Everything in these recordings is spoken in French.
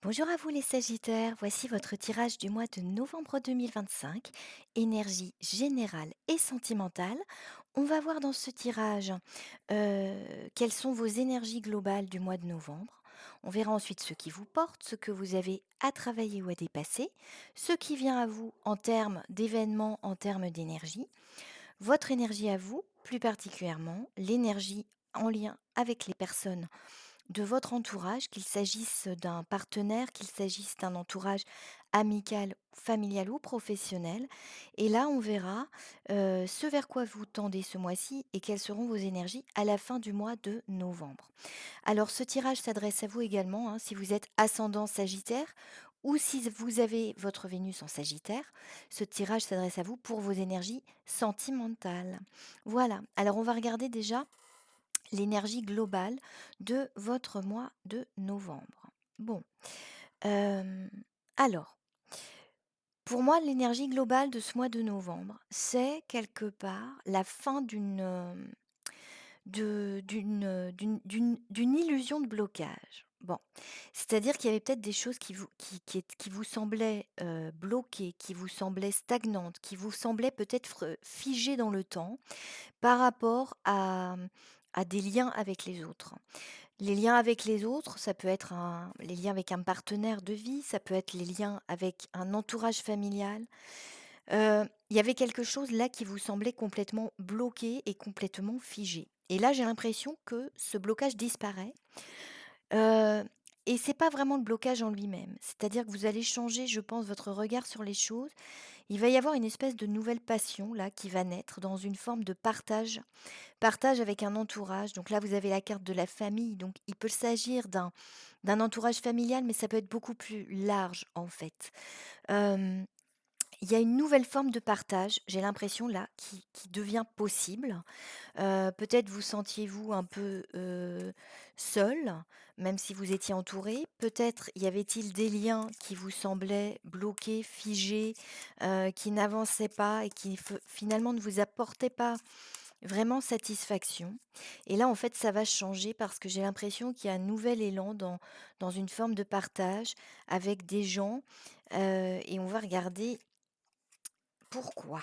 Bonjour à vous les Sagittaires, voici votre tirage du mois de novembre 2025, énergie générale et sentimentale. On va voir dans ce tirage quelles sont vos énergies globales du mois de novembre. On verra ensuite ce qui vous porte, ce que vous avez à travailler ou à dépasser, ce qui vient à vous en termes d'événements, en termes d'énergie, votre énergie à vous, plus particulièrement, l'énergie en lien avec les personnes de votre entourage, qu'il s'agisse d'un partenaire, qu'il s'agisse d'un entourage amical, familial ou professionnel. Et là, on verra ce vers quoi vous tendez ce mois-ci et quelles seront vos énergies à la fin du mois de novembre. Alors, ce tirage s'adresse à vous également, hein, si vous êtes ascendant Sagittaire ou si vous avez votre Vénus en Sagittaire. Ce tirage s'adresse à vous pour vos énergies sentimentales. Voilà, alors on va regarder déjà l'énergie globale de votre mois de novembre. Bon, hem, alors, pour moi, l'énergie globale de ce mois de novembre, c'est quelque part la fin d'une illusion de blocage. Bon, c'est-à-dire qu'il y avait peut-être des choses qui vous semblaient, bloquées, qui vous semblaient stagnantes, qui vous semblaient peut-être figées dans le temps par rapport à des liens avec les autres. Les liens avec les autres, ça peut être les liens avec un partenaire de vie, ça peut être les liens avec un entourage familial. Il y avait quelque chose là qui vous semblait complètement bloqué et complètement figé. Et là, j'ai l'impression que ce blocage disparaît. Heu et c'est pas vraiment le blocage en lui-même. C'est-à-dire que vous allez changer, je pense, votre regard sur les choses. Il va y avoir une espèce de nouvelle passion là qui va naître dans une forme de partage avec un entourage. Donc là, vous avez la carte de la famille, donc il peut s'agir d'un entourage familial, mais ça peut être beaucoup plus large en fait. Hem Il y a une nouvelle forme de partage, j'ai l'impression là, qui devient possible. Peut-être vous sentiez-vous un peu, seul, même si vous étiez entouré. Peut-être y avait-il des liens qui vous semblaient bloqués, figés, qui n'avançaient pas et qui finalement ne vous apportaient pas vraiment satisfaction. Et là, en fait, ça va changer parce que j'ai l'impression qu'il y a un nouvel élan dans une forme de partage avec des gens, et on va regarder pourquoi.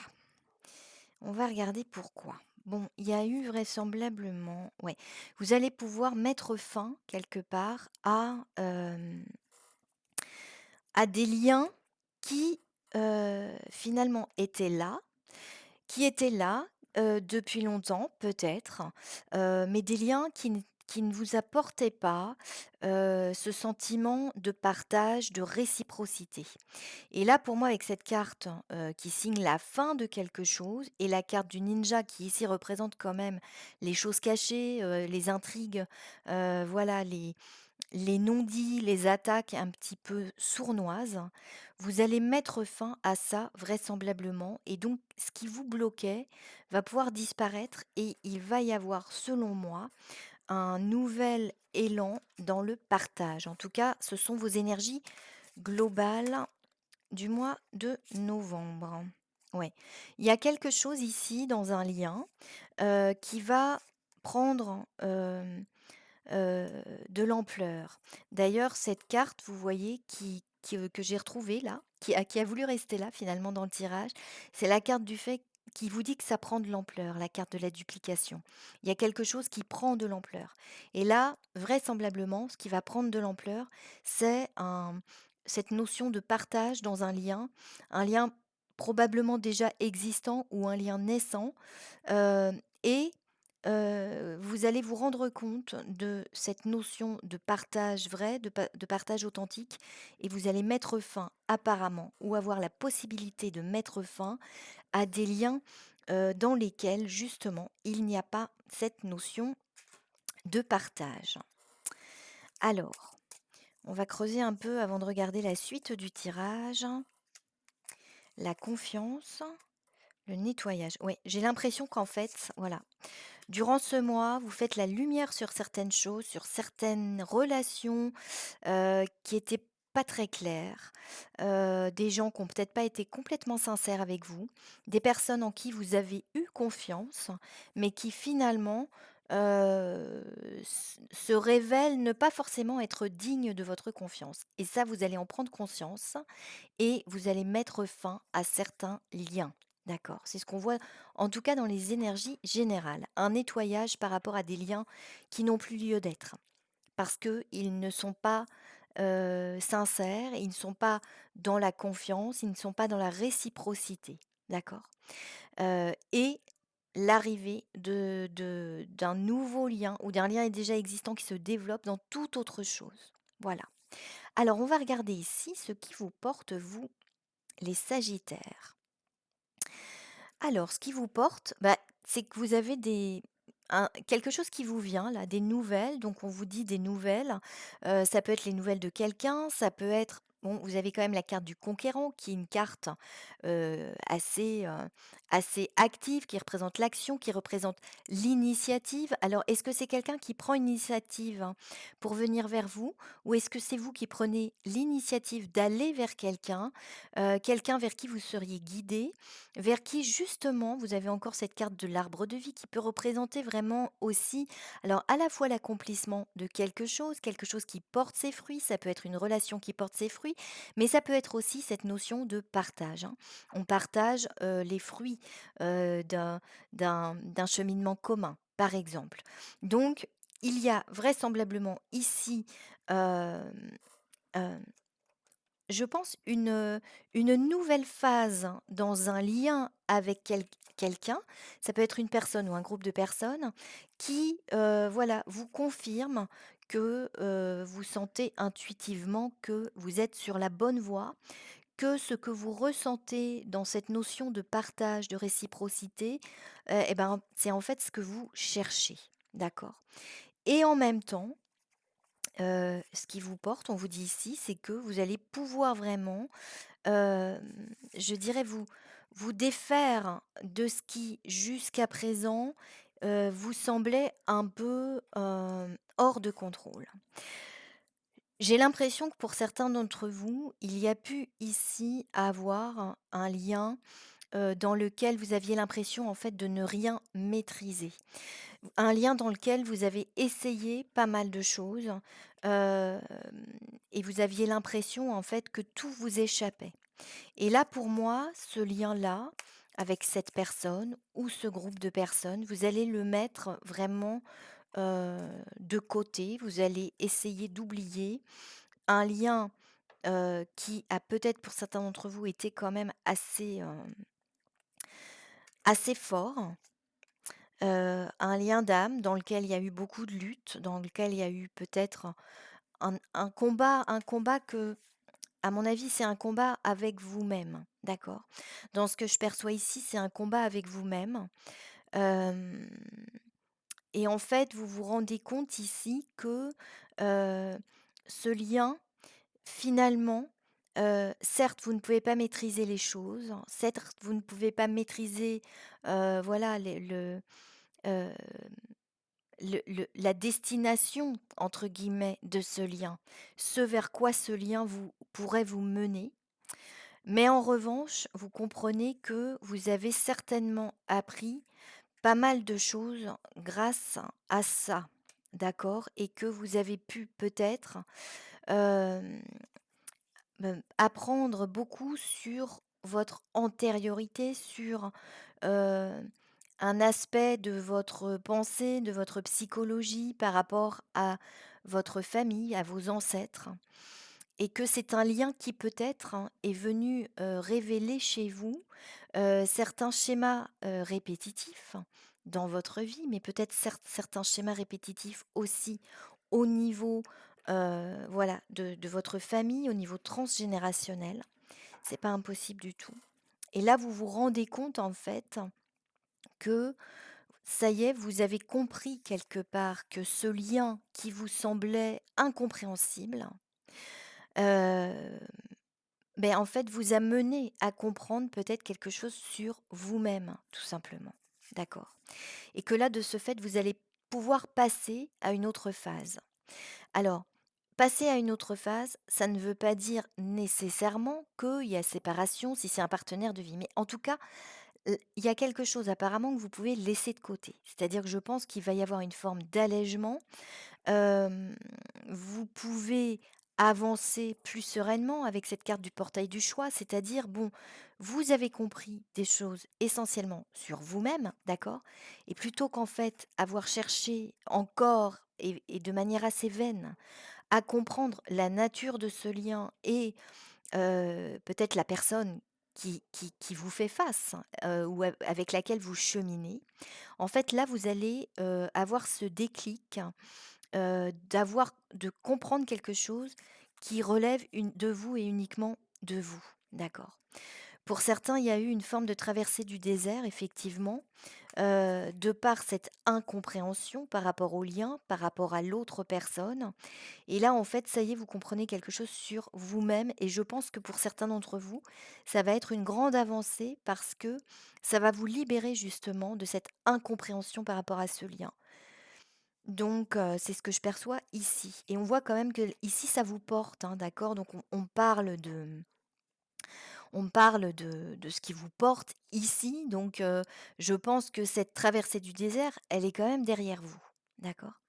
On va regarder pourquoi. Bon, il y a eu vraisemblablement, ouais, vous allez pouvoir mettre fin quelque part à des liens qui, finalement étaient là, depuis longtemps peut-être, mais des liens qui ne vous apportaient pas, ce sentiment de partage, de réciprocité. Et là, pour moi, avec cette carte, qui signe la fin de quelque chose et la carte du ninja qui ici représente quand même les choses cachées, les intrigues, voilà, les non-dits, les attaques un petit peu sournoises, vous allez mettre fin à ça vraisemblablement et donc ce qui vous bloquait va pouvoir disparaître et il va y avoir, selon moi, un nouvel élan dans le partage. En tout cas, ce sont vos énergies globales du mois de novembre. Ouais. Il y a quelque chose ici dans un lien, qui va prendre, de l'ampleur. D'ailleurs, cette carte, vous voyez, que j'ai retrouvée là, qui a voulu rester là finalement dans le tirage, c'est la carte du fait qui vous dit que ça prend de l'ampleur, la carte de la duplication. Il y a quelque chose qui prend de l'ampleur. Et là, vraisemblablement, ce qui va prendre de l'ampleur, c'est cette notion de partage dans un lien probablement déjà existant ou un lien naissant, et vous allez vous rendre compte de cette notion de partage vrai, de partage authentique et vous allez mettre fin apparemment ou avoir la possibilité de mettre fin à des liens, dans lesquels justement il n'y a pas cette notion de partage. Alors, on va creuser un peu avant de regarder la suite du tirage. La confiance, le nettoyage. Oui, j'ai l'impression qu'en fait, voilà, durant ce mois, vous faites la lumière sur certaines choses, sur certaines relations, qui étaient pas très claires, des gens qui ont peut-être pas été complètement sincères avec vous, des personnes en qui vous avez eu confiance, mais qui finalement, se révèle ne pas forcément être digne de votre confiance et ça, vous allez en prendre conscience et vous allez mettre fin à certains liens. D'accord? C'est ce qu'on voit, en tout cas dans les énergies générales. Un nettoyage par rapport à des liens qui n'ont plus lieu d'être. Parce qu'ils ne sont pas, sincères, ils ne sont pas dans la confiance, ils ne sont pas dans la réciprocité. D'accord? Et l'arrivée d'un nouveau lien ou d'un lien déjà existant qui se développe dans toute autre chose. Voilà. Alors on va regarder ici ce qui vous porte, vous, les sagittaires. Alors, ce qui vous porte, bah, c'est que vous avez quelque chose qui vous vient là, des nouvelles, donc on vous dit des nouvelles, ça peut être les nouvelles de quelqu'un, ça peut être bon, vous avez quand même la carte du conquérant qui est une carte, assez active, qui représente l'action, qui représente l'initiative. Alors, est-ce que c'est quelqu'un qui prend une initiative, hein, pour venir vers vous? Ou est-ce que c'est vous qui prenez l'initiative d'aller vers quelqu'un vers qui vous seriez guidé? Vers qui justement vous avez encore cette carte de l'arbre de vie qui peut représenter vraiment aussi, alors à la fois l'accomplissement de quelque chose qui porte ses fruits, ça peut être une relation qui porte ses fruits, mais ça peut être aussi cette notion de partage, hein. On partage les fruits d'un cheminement commun, par exemple. Donc, il y a vraisemblablement ici, euh, euh, je pense une nouvelle phase dans un lien avec quelqu'un, ça peut être une personne ou un groupe de personnes qui, voilà, vous confirme que, vous sentez intuitivement que vous êtes sur la bonne voie, que ce que vous ressentez dans cette notion de partage, de réciprocité, et ben, c'est en fait ce que vous cherchez, d'accord? Et en même temps, ce qui vous porte, on vous dit ici, c'est que vous allez pouvoir vraiment, hem, je dirais vous défaire de ce qui jusqu'à présent, vous semblait un peu, hors de contrôle. J'ai l'impression que pour certains d'entre vous, il y a pu ici avoir un lien, dans lequel vous aviez l'impression en fait de ne rien maîtriser. Un lien dans lequel vous avez essayé pas mal de choses, hem et vous aviez l'impression en fait que tout vous échappait. Et là, pour moi, ce lien-là, avec cette personne ou ce groupe de personnes, vous allez le mettre vraiment, de côté. Vous allez essayer d'oublier un lien, qui a peut-être pour certains d'entre vous été quand même assez fort, un lien d'âme dans lequel il y a eu beaucoup de luttes, dans lequel il y a eu peut-être un combat que, à mon avis, c'est un combat avec vous-même, d'accord? Dans ce que je perçois ici, c'est un combat avec vous-même, hem et en fait, vous vous rendez compte ici que, heu, ce lien, finalement, certes, vous ne pouvez pas maîtriser les choses, certes, vous ne pouvez pas maîtriser, voilà, heu, la «destination» entre guillemets de ce lien, ce vers quoi ce lien vous pourrait vous mener. Mais en revanche, vous comprenez que vous avez certainement appris pas mal de choses grâce à ça, d'accord? Et que vous avez pu peut-être, hem, apprendre beaucoup sur votre antériorité, sur, heu, un aspect de votre pensée, de votre psychologie par rapport à votre famille, à vos ancêtres. Et que c'est un lien qui peut-être, hein, est venu, révéler chez vous, certains schémas, répétitifs dans votre vie, mais peut-être certains schémas répétitifs aussi au niveau, voilà, de votre famille, au niveau transgénérationnel. C'est pas impossible du tout. Et là, vous vous rendez compte en fait que, ça y est, vous avez compris quelque part que ce lien qui vous semblait incompréhensible, heu beh, en fait, vous a mené à comprendre peut-être quelque chose sur vous-même, tout simplement. D'accord? Et que là, de ce fait, vous allez pouvoir passer à une autre phase. Alors, passer à une autre phase, ça ne veut pas dire nécessairement qu'il y a séparation si c'est un partenaire de vie. Mais en tout cas, il y a quelque chose apparemment que vous pouvez laisser de côté. C'est-à-dire que je pense qu'il va y avoir une forme d'allègement. Hem, Vous pouvez avancer plus sereinement avec cette carte du portail du choix, c'est-à-dire, bon, vous avez compris des choses essentiellement sur vous-même, d'accord? Et plutôt qu'en fait avoir cherché encore et de manière assez vaine à comprendre la nature de ce lien et peut-être la personne qui vous fait face, ou avec laquelle vous cheminez, en fait là vous allez, avoir ce déclic, de comprendre quelque chose qui relève de vous et uniquement de vous, d'accord? Pour certains, il y a eu une forme de traversée du désert effectivement, de par cette incompréhension par rapport au lien, par rapport à l'autre personne et là, en fait, ça y est, vous comprenez quelque chose sur vous-même et je pense que pour certains d'entre vous, ça va être une grande avancée parce que ça va vous libérer justement de cette incompréhension par rapport à ce lien. Donc c'est ce que je perçois ici et on voit quand même que ici ça vous porte, hein, d'accord? Donc on parle de ce qui vous porte ici, donc je pense que cette traversée du désert, elle est quand même derrière vous, d'accord?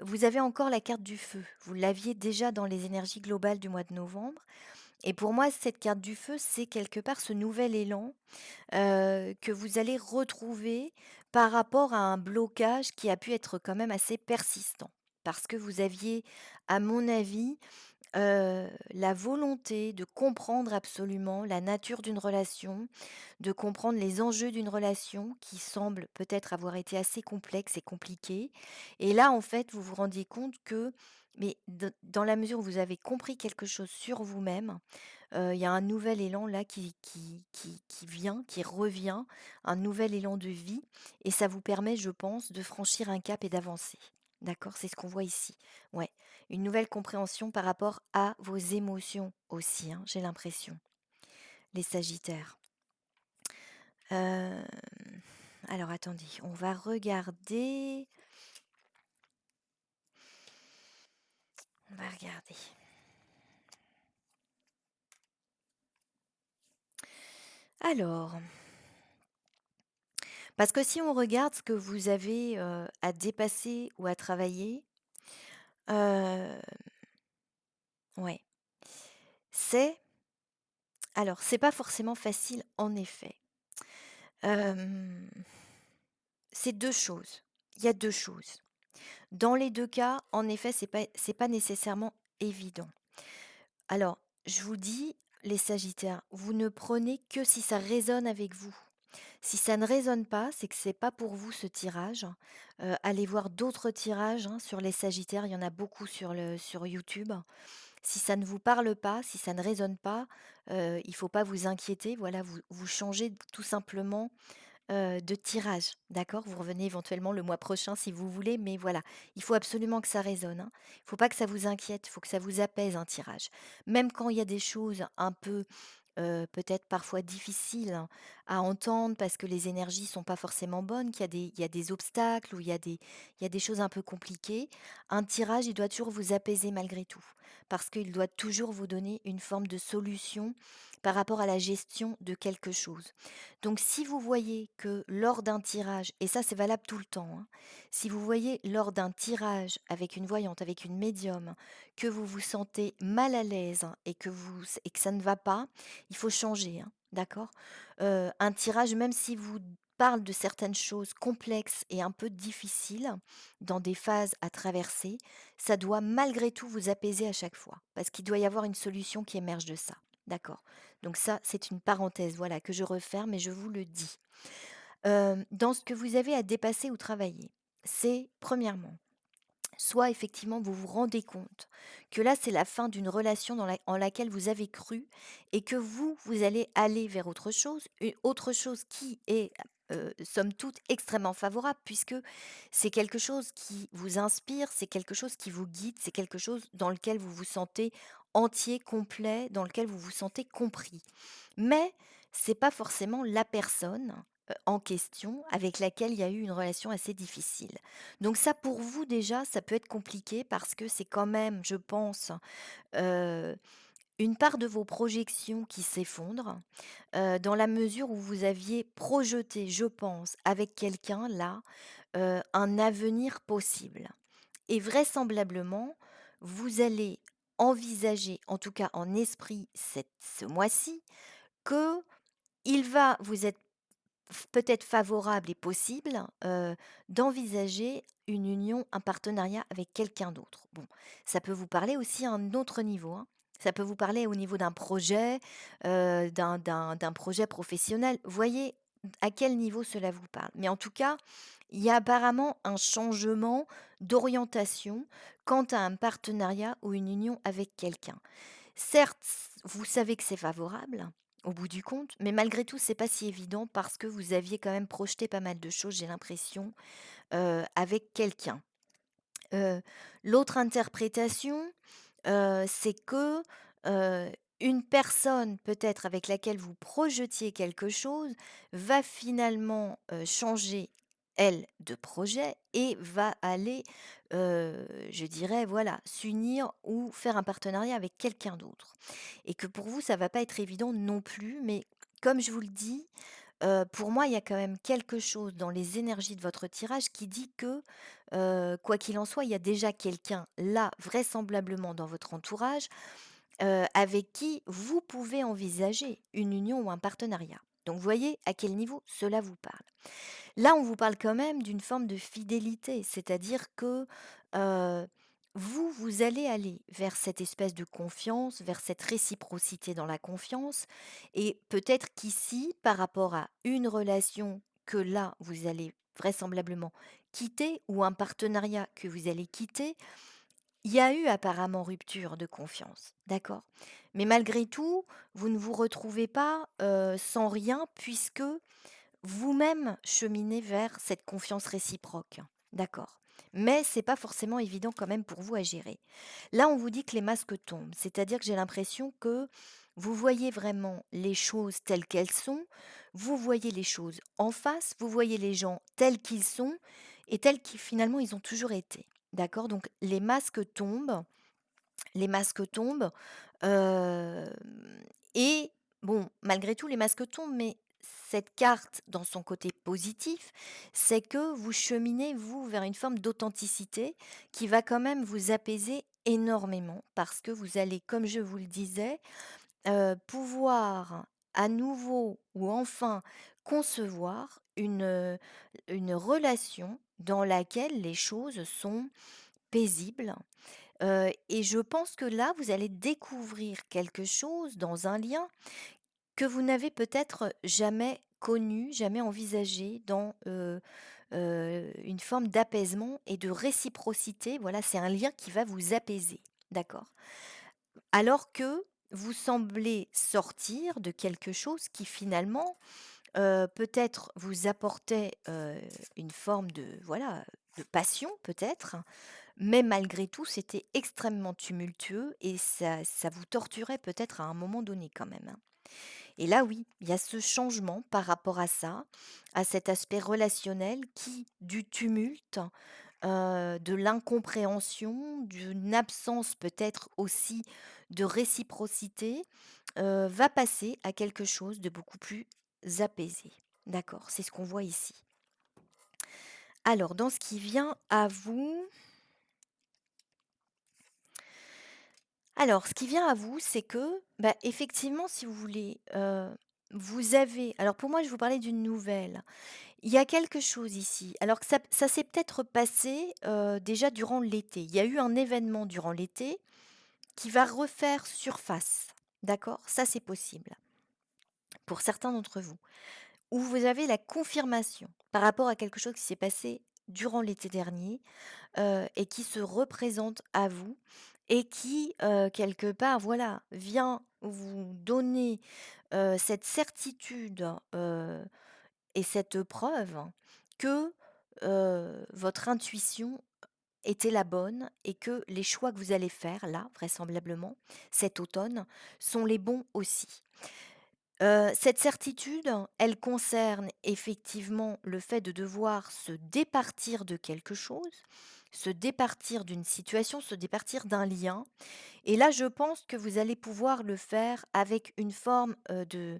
Vous avez encore la carte du feu. Vous l'aviez déjà dans les énergies globales du mois de novembre et pour moi, cette carte du feu, c'est quelque part ce nouvel élan, que vous allez retrouver par rapport à un blocage qui a pu être quand même assez persistant. Parce que vous aviez, à mon avis, la volonté de comprendre absolument la nature d'une relation, de comprendre les enjeux d'une relation qui semble peut-être avoir été assez complexe et compliquée. Et là, en fait, vous vous rendiez compte que, mais dans la mesure où vous avez compris quelque chose sur vous-même, il y a un nouvel élan là qui vient, qui revient, un nouvel élan de vie et ça vous permet, je pense, de franchir un cap et d'avancer. D'accord? C'est ce qu'on voit ici. Ouais, une nouvelle compréhension par rapport à vos émotions aussi, hein, j'ai l'impression, les sagittaires. Hem, alors attendez, on va regarder, on va regarder. Alors, parce que si on regarde ce que vous avez, à dépasser ou à travailler, heu, ouais, c'est c'est pas forcément facile en effet. Hem, c'est 2 choses. Il y a 2 choses. Dans les 2 cas, en effet, c'est pas nécessairement évident. Alors, je vous dis, les sagittaires, vous ne prenez que si ça résonne avec vous. Si ça ne résonne pas, c'est que c'est pas pour vous ce tirage. Allez voir d'autres tirages, hein, sur les sagittaires, il y en a beaucoup sur YouTube. Si ça ne vous parle pas, si ça ne résonne pas, il faut pas vous inquiéter, voilà, vous changez tout simplement de tirage, d'accord? Vous revenez éventuellement le mois prochain si vous voulez, mais voilà, il faut absolument que ça résonne, hein. Il faut pas que ça vous inquiète, il faut que ça vous apaise un tirage. Même quand il y a des choses un peu, peut-être parfois difficiles, hein, à entendre parce que les énergies sont pas forcément bonnes, qu'il y a des obstacles ou il y a des choses un peu compliquées, un tirage, il doit toujours vous apaiser malgré tout. Parce qu'il doit toujours vous donner une forme de solution par rapport à la gestion de quelque chose. Donc si vous voyez que lors d'un tirage, et ça c'est valable tout le temps, hein, si vous voyez lors d'un tirage avec une voyante, avec une médium, que vous vous sentez mal à l'aise, hein, et que ça ne va pas, il faut changer, hein, d'accord? Un tirage, même si vous parle de certaines choses complexes et un peu difficiles, dans des phases à traverser, ça doit malgré tout vous apaiser à chaque fois, parce qu'il doit y avoir une solution qui émerge de ça. D'accord? Donc ça, c'est une parenthèse, voilà, que je referme et je vous le dis. Dans ce que vous avez à dépasser ou travailler, c'est premièrement, soit effectivement vous vous rendez compte que là, c'est la fin d'une relation en laquelle vous avez cru et que vous allez aller vers autre chose, autre chose qui est, somme toute extrêmement favorable puisque c'est quelque chose qui vous inspire, c'est quelque chose qui vous guide, c'est quelque chose dans lequel vous vous sentez entier, complet, dans lequel vous vous sentez compris. Mais c'est pas forcément la personne, en question avec laquelle il y a eu une relation assez difficile. Donc ça, pour vous déjà, ça peut être compliqué parce que c'est quand même, je pense, heu, une part de vos projections qui s'effondre, dans la mesure où vous aviez projeté, je pense, avec quelqu'un là, un avenir possible et vraisemblablement, vous allez envisager, en tout cas en esprit ce mois-ci, que il va vous être peut-être favorable et possible, d'envisager une union, un partenariat avec quelqu'un d'autre. Bon, ça peut vous parler aussi à un autre niveau, hein. Ça peut vous parler au niveau d'un projet, d'un projet professionnel. Voyez à quel niveau cela vous parle. Mais en tout cas, il y a apparemment un changement d'orientation quant à un partenariat ou une union avec quelqu'un. Certes, vous savez que c'est favorable, au bout du compte, mais malgré tout, c'est pas si évident parce que vous aviez quand même projeté pas mal de choses, j'ai l'impression, avec quelqu'un. Heu, L'autre interprétation, c'est que, heu, une personne peut-être avec laquelle vous projetiez quelque chose va finalement, changer, elle, de projet et va aller, je dirais, voilà, s'unir ou faire un partenariat avec quelqu'un d'autre et que pour vous, ça va pas être évident non plus, mais comme je vous le dis, pour moi, il y a quand même quelque chose dans les énergies de votre tirage qui dit que, quoi qu'il en soit, il y a déjà quelqu'un là, vraisemblablement dans votre entourage, avec qui vous pouvez envisager une union ou un partenariat. Donc vous voyez à quel niveau cela vous parle. Là, on vous parle quand même d'une forme de fidélité, c'est-à-dire que, heu, vous allez aller vers cette espèce de confiance, vers cette réciprocité dans la confiance et peut-être qu'ici, par rapport à une relation que là, vous allez vraisemblablement quitter ou un partenariat que vous allez quitter, il y a eu apparemment rupture de confiance, d'accord? Mais malgré tout, vous ne vous retrouvez pas, sans rien puisque vous-même cheminez vers cette confiance réciproque, d'accord. Mais c'est pas forcément évident quand même pour vous à gérer. Là, on vous dit que les masques tombent, c'est-à-dire que j'ai l'impression que vous voyez vraiment les choses telles qu'elles sont, vous voyez les choses en face, vous voyez les gens tels qu'ils sont et tels qu'ils finalement ils ont toujours été. D'accord? Donc les masques tombent, hem et bon, malgré tout, les masques tombent, mais cette carte, dans son côté positif, c'est que vous cheminez, vous, vers une forme d'authenticité qui va quand même vous apaiser énormément parce que vous allez, comme je vous le disais, pouvoir à nouveau ou enfin concevoir une relation dans laquelle les choses sont paisibles. Et je pense que là, vous allez découvrir quelque chose dans un lien que vous n'avez peut-être jamais connu, jamais envisagé dans, une forme d'apaisement et de réciprocité. Voilà, c'est un lien qui va vous apaiser, d'accord? Alors que vous semblez sortir de quelque chose qui finalement, peut-être vous apportait, une forme de voilà, de passion peut-être, mais malgré tout, c'était extrêmement tumultueux et ça vous torturait peut-être à un moment donné quand même, hein. Et là, oui, il y a ce changement par rapport à ça, à cet aspect relationnel qui, du tumulte, de l'incompréhension, d'une absence peut-être aussi de réciprocité, va passer à quelque chose de beaucoup plus apaisé. D'accord, c'est ce qu'on voit ici. Alors dans ce qui vient à vous ce qui vient à vous, c'est que, bah, effectivement, si vous voulez, vous avez alors pour moi, je vous parlais d'une nouvelle. Il y a quelque chose ici, alors que ça s'est peut-être passé, déjà durant l'été. Il y a eu un événement durant l'été qui va refaire surface, d'accord? Ça, c'est possible, pour certains d'entre vous. Où vous avez la confirmation par rapport à quelque chose qui s'est passé durant l'été dernier, et qui se représente à vous et qui, quelque part, voilà, vient vous donner, cette certitude, et cette preuve que, votre intuition était la bonne et que les choix que vous allez faire là, vraisemblablement, cet automne, sont les bons aussi. Cette certitude, elle concerne effectivement le fait de devoir se départir de quelque chose, se départir d'une situation, se départir d'un lien et là, je pense que vous allez pouvoir le faire avec une forme, de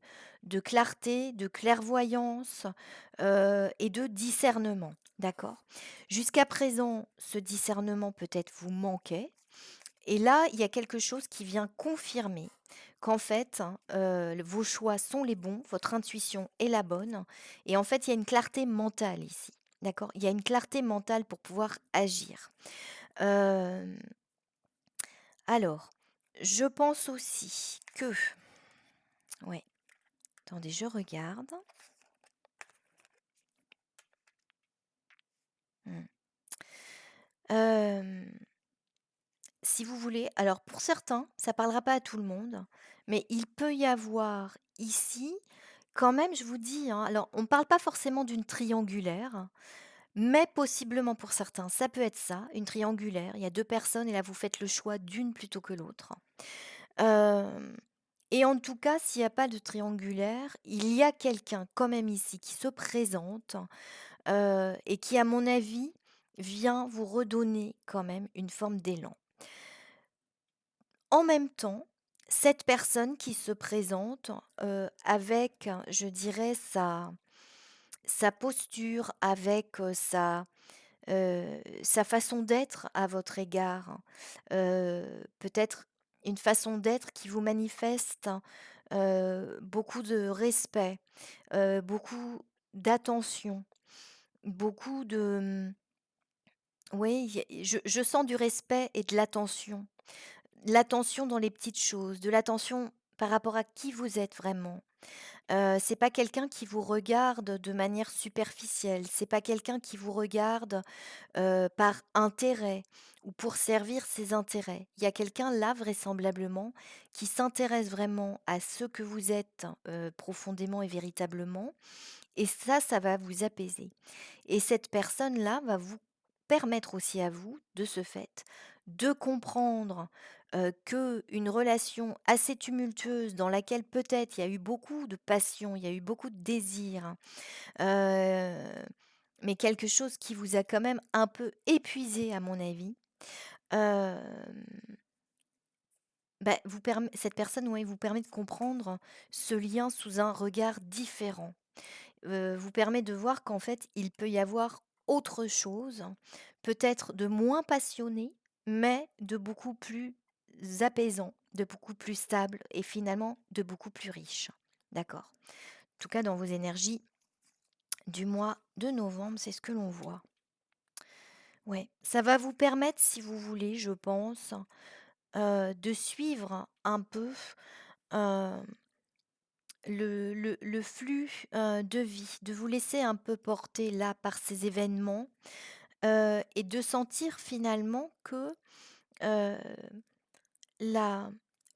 clarté, de clairvoyance, et de discernement, d'accord? Jusqu'à présent, ce discernement peut-être vous manquait et là, il y a quelque chose qui vient confirmer qu'en fait, vos choix sont les bons, votre intuition est la bonne et en fait, il y a une clarté mentale ici, d'accord? Il y a une clarté mentale pour pouvoir agir. Hem, alors, je pense aussi que ouais, attendez, je regarde. Mmh. Hem, si vous voulez, alors pour certains, ça parlera pas à tout le monde, mais il peut y avoir ici, quand même, je vous dis, hein, alors on ne parle pas forcément d'une triangulaire, mais possiblement pour certains, ça peut être ça, une triangulaire. Il y a 2 personnes et là, vous faites le choix d'une plutôt que l'autre. Hem et en tout cas, s'il y a pas de triangulaire, il y a quelqu'un quand même ici qui se présente, et qui, à mon avis, vient vous redonner quand même une forme d'élan. En même temps, cette personne qui se présente, avec, je dirais, sa posture, avec, sa façon d'être à votre égard, peut-être une façon d'être qui vous manifeste, beaucoup de respect, beaucoup d'attention, beaucoup de, oui, je sens du respect et de l'attention. L'attention dans les petites choses, de l'attention par rapport à qui vous êtes vraiment. C'est pas quelqu'un qui vous regarde de manière superficielle, c'est pas quelqu'un qui vous regarde, par intérêt ou pour servir ses intérêts. Il y a quelqu'un là, vraisemblablement, qui s'intéresse vraiment à ce que vous êtes, profondément et véritablement et ça va vous apaiser. Et cette personne-là va vous permettre aussi à vous, de ce fait, de comprendre, qu'une relation assez tumultueuse dans laquelle peut-être il y a eu beaucoup de passion, il y a eu beaucoup de désir, heu, mais quelque chose qui vous a quand même un peu épuisé à mon avis, hem, vous perm cette personne, ouais, vous permet de comprendre ce lien sous un regard différent. Vous permet de voir qu'en fait, il peut y avoir autre chose, peut-être de moins passionné, mais de beaucoup plus apaisant, de beaucoup plus stable et finalement de beaucoup plus riche. D'accord? En tout cas, dans vos énergies du mois de novembre, c'est ce que l'on voit. Ouais, ça va vous permettre, si vous voulez, je pense, de suivre un peu, heu, le flux, de vie, de vous laisser un peu porter là par ces événements, et de sentir finalement que, heu, la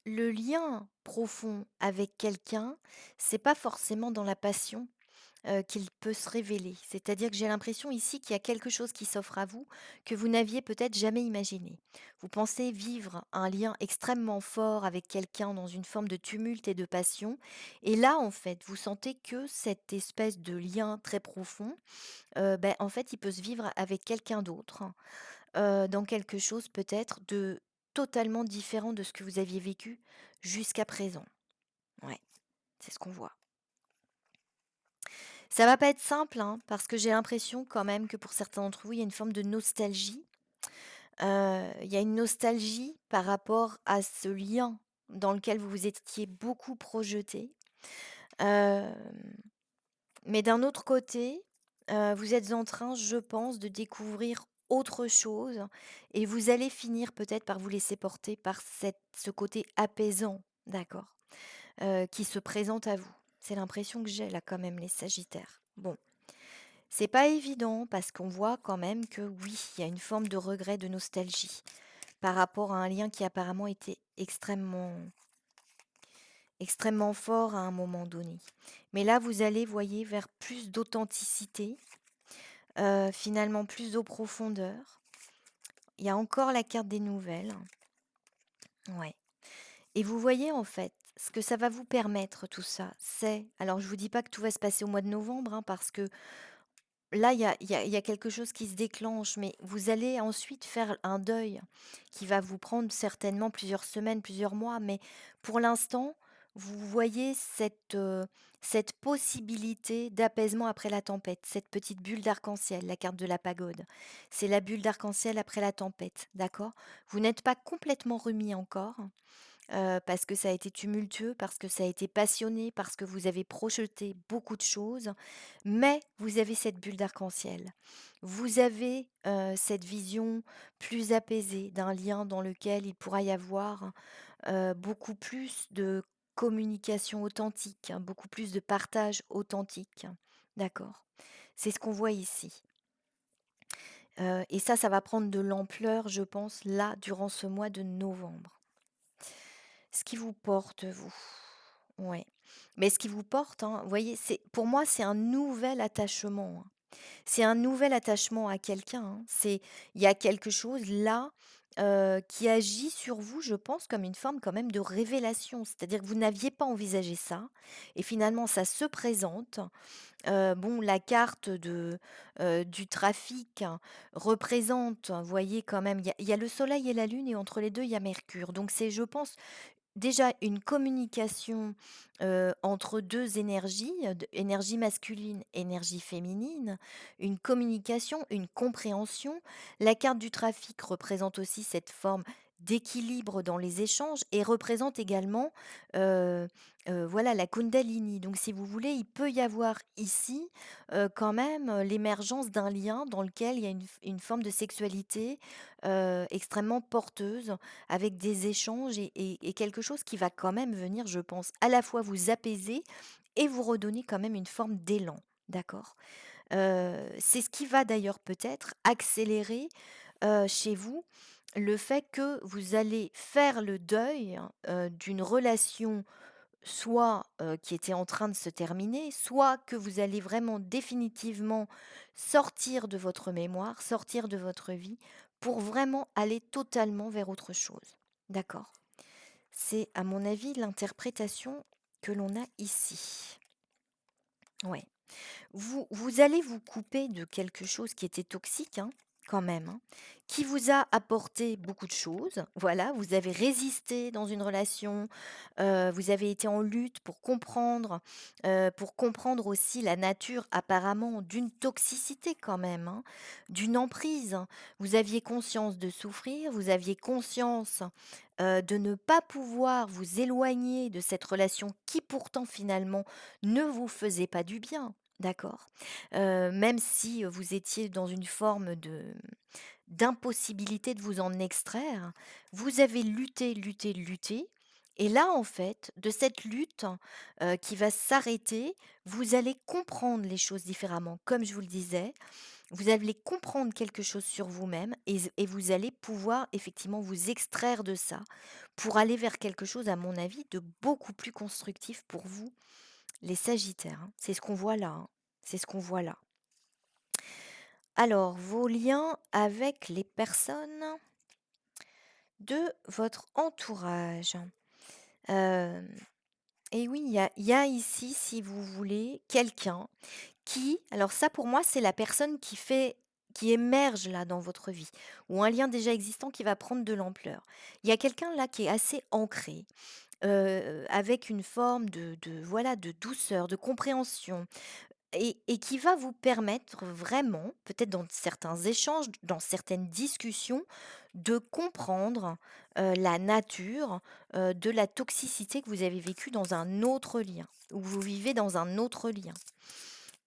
le lien profond avec quelqu'un, c'est pas forcément dans la passion, qu'il peut se révéler. C'est-à-dire que j'ai l'impression ici qu'il y a quelque chose qui s'offre à vous que vous n'aviez peut-être jamais imaginé. Vous pensez vivre un lien extrêmement fort avec quelqu'un dans une forme de tumulte et de passion et là, en fait, vous sentez que cette espèce de lien très profond, en fait, il peut se vivre avec quelqu'un d'autre, dans quelque chose peut-être de totalement différent de ce que vous aviez vécu jusqu'à présent. Ouais, c'est ce qu'on voit. Ça va pas être simple, hein, parce que j'ai l'impression quand même que pour certains d'entre vous, il y a une forme de nostalgie. Il y a une nostalgie par rapport à ce lien dans lequel vous vous étiez beaucoup projetés. Hem, mais d'un autre côté, vous êtes en train, je pense, de découvrir autre chose et vous allez finir peut-être par vous laisser porter par ce côté apaisant, d'accord? Qui se présente à vous. C'est l'impression que j'ai là quand même les sagittaires. Bon. C'est pas évident parce qu'on voit quand même que oui, il y a une forme de regret, de nostalgie par rapport à un lien qui apparemment était extrêmement fort à un moment donné. Mais là, vous allez, voyez, vers plus d'authenticité, finalement plus de profondeur. Il y a encore la carte des nouvelles. Ouais. Et vous voyez en fait, ce que ça va vous permettre tout ça, c'est alors je vous dis pas que tout va se passer au mois de novembre, hein, parce que là, il y a quelque chose qui se déclenche, mais vous allez ensuite faire un deuil qui va vous prendre certainement plusieurs semaines, plusieurs mois, mais pour l'instant, vous voyez cette possibilité d'apaisement après la tempête, cette petite bulle d'arc-en-ciel, la carte de la pagode. C'est la bulle d'arc-en-ciel après la tempête, d'accord? Vous n'êtes pas complètement remis encore, parce que ça a été tumultueux, parce que ça a été passionné, parce que vous avez projeté beaucoup de choses, mais vous avez cette bulle d'arc-en-ciel. Vous avez, cette vision plus apaisée d'un lien dans lequel il pourra y avoir, beaucoup plus de communication authentique, hein, beaucoup plus de partage authentique. D'accord? C'est ce qu'on voit ici. Et ça va prendre de l'ampleur, je pense, là, durant ce mois de novembre. Ce qui vous porte, vous. Ouais. Mais ce qui vous porte, hein, vous voyez, c'est pour moi, c'est un nouvel attachement, hein. C'est un nouvel attachement à quelqu'un, hein. Il y a quelque chose là, qui agit sur vous, je pense, comme une forme quand même de révélation. C'est-à-dire que vous n'aviez pas envisagé ça et finalement ça se présente. Bon, la carte du trafic, hein, représente, vous voyez quand même, il y a le soleil et la lune et entre les 2 il y a Mercure. Donc c'est, je pense, déjà une communication, entre 2 énergies, énergie masculine, énergie féminine, une communication, une compréhension. La carte du trafic représente aussi cette forme d'équilibre dans les échanges et représente également, heu voilà, la Kundalini. Donc si vous voulez, il peut y avoir ici, quand même, l'émergence d'un lien dans lequel il y a une forme de sexualité, extrêmement porteuse, avec des échanges et quelque chose qui va quand même venir, je pense, à la fois vous apaiser et vous redonner quand même une forme d'élan, d'accord? C'est ce qui va d'ailleurs peut-être accélérer, chez vous le fait que vous allez faire le deuil, d'une relation soit, qui était en train de se terminer, soit que vous allez vraiment définitivement sortir de votre mémoire, sortir de votre vie pour vraiment aller totalement vers autre chose. D'accord? C'est à mon avis l'interprétation que l'on a ici. Ouais. Vous allez vous couper de quelque chose qui était toxique, hein, quand même, hein, qui vous a apporté beaucoup de choses. Voilà, vous avez résisté dans une relation, vous avez été en lutte pour comprendre aussi la nature apparemment d'une toxicité quand même, hein, d'une emprise. Vous aviez conscience de souffrir, vous aviez conscience, de ne pas pouvoir vous éloigner de cette relation qui pourtant finalement ne vous faisait pas du bien. D'accord. Même si, vous étiez dans une forme de d'impossibilité de vous en extraire, vous avez lutté, lutté, lutté et là, en fait, de cette lutte, qui va s'arrêter, vous allez comprendre les choses différemment. Comme je vous le disais, vous allez comprendre quelque chose sur vous-même et vous allez pouvoir effectivement vous extraire de ça pour aller vers quelque chose, à mon avis, de beaucoup plus constructif pour vous, les sagittaires, hein. C'est ce qu'on voit là, hein. C'est ce qu'on voit là. Alors, vos liens avec les personnes de votre entourage. Hem et oui, il y a ici, si vous voulez, quelqu'un qui alors ça pour moi, c'est la personne qui émerge là dans votre vie ou un lien déjà existant qui va prendre de l'ampleur. Il y a quelqu'un là qui est assez ancré, avec une forme de voilà, de douceur, de compréhension, et qui va vous permettre vraiment, peut-être dans certains échanges, dans certaines discussions, de comprendre, la nature, de la toxicité que vous avez vécue dans un autre lien, où vous vivez dans un autre lien.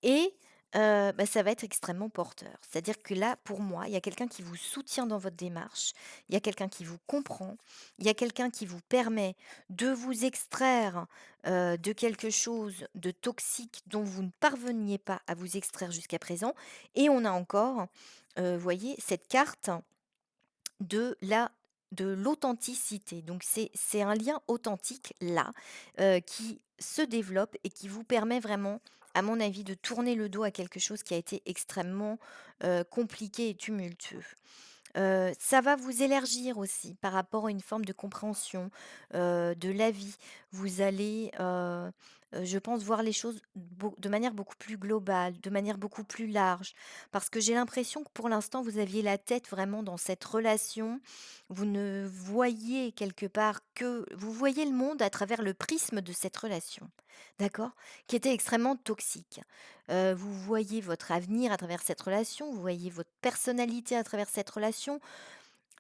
Et bah, ça va être extrêmement porteur. C'est-à-dire que là, pour moi, il y a quelqu'un qui vous soutient dans votre démarche, il y a quelqu'un qui vous comprend, il y a quelqu'un qui vous permet de vous extraire, de quelque chose de toxique dont vous ne parveniez pas à vous extraire jusqu'à présent et on a encore, vous voyez, cette carte de la de l'authenticité. Donc c'est un lien authentique là, qui se développe et qui vous permet vraiment, à mon avis, de tourner le dos à quelque chose qui a été extrêmement, compliqué et tumultueux. Ça va vous élargir aussi par rapport à une forme de compréhension, de la vie. Vous allez, je pense voir les choses de manière beaucoup plus globale, de manière beaucoup plus large. Parce que j'ai l'impression que pour l'instant, vous aviez la tête vraiment dans cette relation. Vous ne voyez quelque part que vous voyez le monde à travers le prisme de cette relation, d'accord? Qui était extrêmement toxique. Vous voyez votre avenir à travers cette relation, vous voyez votre personnalité à travers cette relation.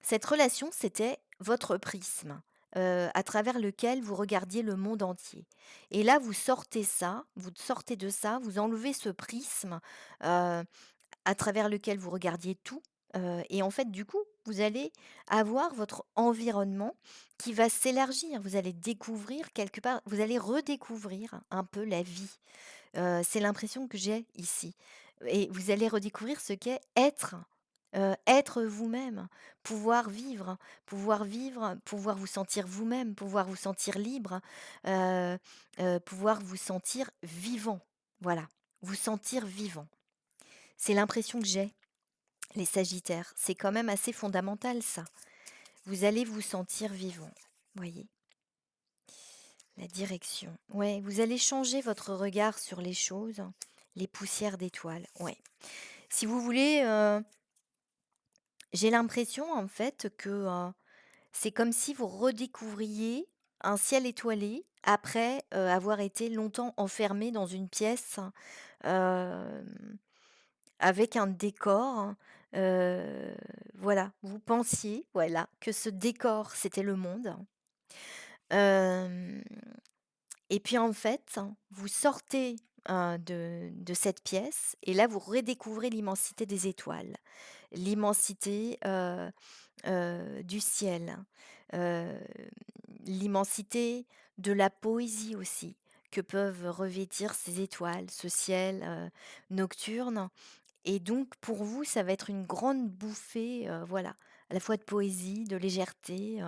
Cette relation, c'était votre prisme, à travers lequel vous regardiez le monde entier. Et là, vous sortez de ça, vous enlevez ce prisme, heu, à travers lequel vous regardiez tout, et en fait, du coup, vous allez avoir votre environnement qui va s'élargir. Vous allez découvrir quelque part vous allez redécouvrir un peu la vie. C'est l'impression que j'ai ici et vous allez redécouvrir ce qu'est être, être vous-même, pouvoir vivre, pouvoir vous sentir vous-même, pouvoir vous sentir libre, heu pouvoir vous sentir vivant. Voilà, vous sentir vivant. C'est l'impression que j'ai, les sagittaires. C'est quand même assez fondamental ça. Vous allez vous sentir vivant, voyez? La direction. Ouais, vous allez changer votre regard sur les choses, les poussières d'étoiles, ouais. Si vous voulez, j'ai l'impression en fait que, c'est comme si vous redécouvriez un ciel étoilé après, avoir été longtemps enfermé dans une pièce, hem, avec un décor, heu, voilà. Vous pensiez, voilà, que ce décor, c'était le monde. Hem Et puis en fait, vous sortez, de cette pièce et là vous redécouvrez l'immensité des étoiles, l'immensité, du ciel, heu, l'immensité de la poésie aussi que peuvent revêtir ces étoiles, ce ciel, nocturne. Et donc pour vous, ça va être une grande bouffée, voilà, à la fois de poésie, de légèreté,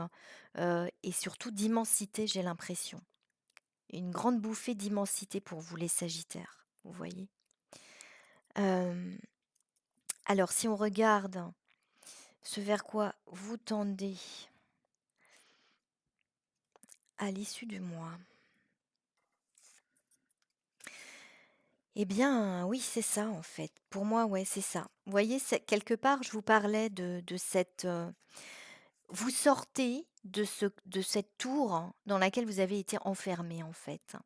et surtout d'immensité, j'ai l'impression. Une grande bouffée d'immensité pour vous les sagittaires, vous voyez? Hem, alors si on regarde ce vers quoi vous tendez à l'issue du mois, eh bien oui, c'est ça en fait. Pour moi, ouais, c'est ça. Vous voyez, c'est quelque part, je vous parlais de cette, vous sortez de cette tour dans laquelle vous avez été enfermé en fait,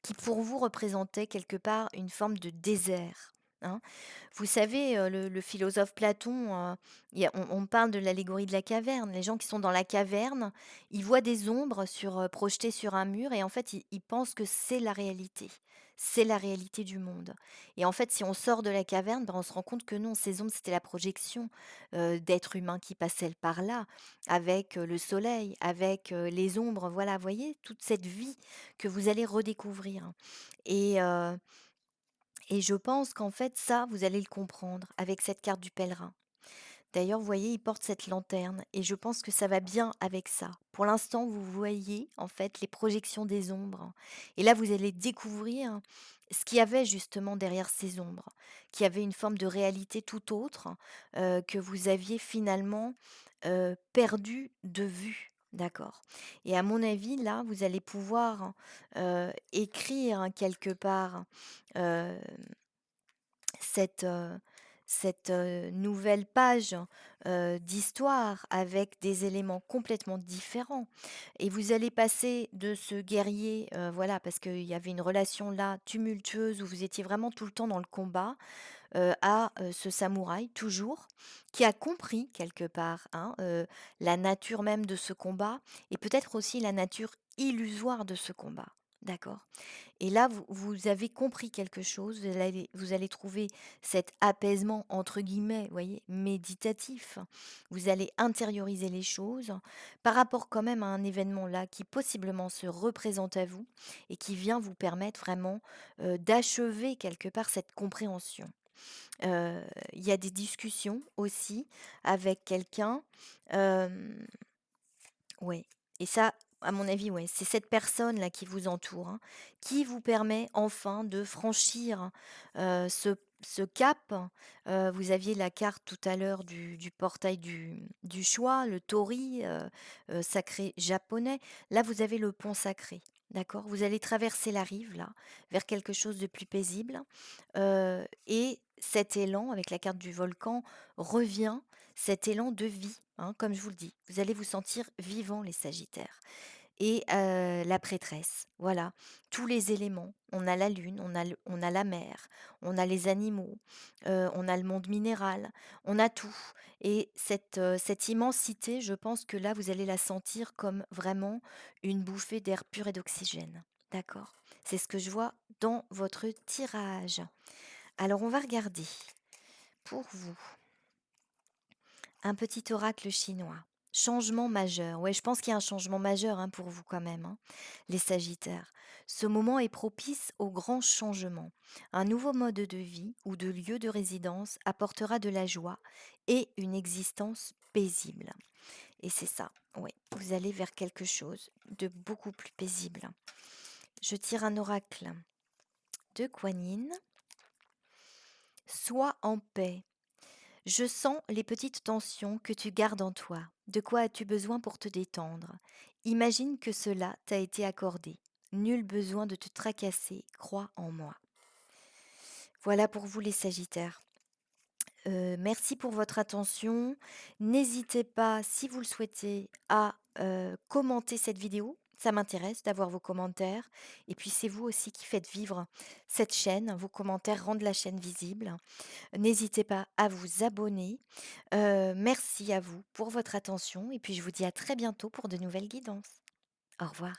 qui pour vous représentait quelque part une forme de désert, hein. Vous savez, le philosophe Platon, il y a on parle de l'allégorie de la caverne. Les gens qui sont dans la caverne, ils voient des ombres projetées sur un mur et en fait, ils pensent que c'est la réalité. C'est la réalité du monde et en fait, si on sort de la caverne, ben, on se rend compte que non, ces ombres, c'était la projection, d'êtres humains qui passaient par là, avec, le soleil, avec, les ombres, voilà, vous voyez? Toute cette vie que vous allez redécouvrir et heu et je pense qu'en fait, ça, vous allez le comprendre avec cette carte du pèlerin. D'ailleurs, vous voyez, il porte cette lanterne et je pense que ça va bien avec ça. Pour l'instant, vous voyez en fait les projections des ombres. Et là, vous allez découvrir ce qu'il y avait justement derrière ces ombres, qui avait une forme de réalité tout autre, que vous aviez finalement perdu de vue. D'accord. Et à mon avis, là, vous allez pouvoir écrire quelque part euh, cette, nouvelle page, d'histoire avec des éléments complètement différents et vous allez passer de ce guerrier, voilà, parce qu'il y avait une relation là tumultueuse où vous étiez vraiment tout le temps dans le combat, à, ce samouraï toujours, qui a compris quelque part, hein, la nature même de ce combat et peut-être aussi la nature illusoire de ce combat. D'accord? Et là, vous avez compris quelque chose, vous allez trouver cet «apaisement» entre guillemets, vous voyez, méditatif. Vous allez intérioriser les choses par rapport quand même à un événement là qui possiblement se représente à vous et qui vient vous permettre vraiment, d'achever quelque part cette compréhension. Heu, il y a des discussions aussi avec quelqu'un, hem ouais et ça, à mon avis, ouais, c'est cette personne-là qui vous entoure, hein, qui vous permet enfin de franchir, ce ce cap, vous aviez la carte tout à l'heure du portail du choix, le Tori, sacré japonais. Là, vous avez le pont sacré, d'accord? Vous allez traverser la rive là, vers quelque chose de plus paisible, et cet élan avec la carte du volcan revient, cet élan de vie, hein, comme je vous le dis. Vous allez vous sentir vivants les sagittaires. Et la prêtresse, voilà, tous les éléments. On a la lune, on a la mer, on a les animaux, on a le monde minéral, on a tout et cette immensité, je pense que là, vous allez la sentir comme vraiment une bouffée d'air pur et d'oxygène. D'accord? C'est ce que je vois dans votre tirage. Alors on va regarder pour vous. Un petit oracle chinois. Changement majeur. Ouais, je pense qu'il y a un changement majeur hein, pour vous quand même, hein, les Sagittaires. Ce moment est propice au grand changement. Un nouveau mode de vie ou de lieu de résidence apportera de la joie et une existence paisible. Et c'est ça, oui, vous allez vers quelque chose de beaucoup plus paisible. Je tire un oracle de Kuan Yin. Sois en paix. Je sens les petites tensions que tu gardes en toi. De quoi as-tu besoin pour te détendre? Imagine que cela t'a été accordé. Nul besoin de te tracasser, crois en moi. Voilà pour vous les Sagittaires. Merci pour votre attention. N'hésitez pas, si vous le souhaitez, à commenter cette vidéo. Ça m'intéresse d'avoir vos commentaires. Et puis c'est vous aussi qui faites vivre cette chaîne. Vos commentaires rendent la chaîne visible. N'hésitez pas à vous abonner. Merci à vous pour votre attention et puis je vous dis à très bientôt pour de nouvelles guidances. Au revoir.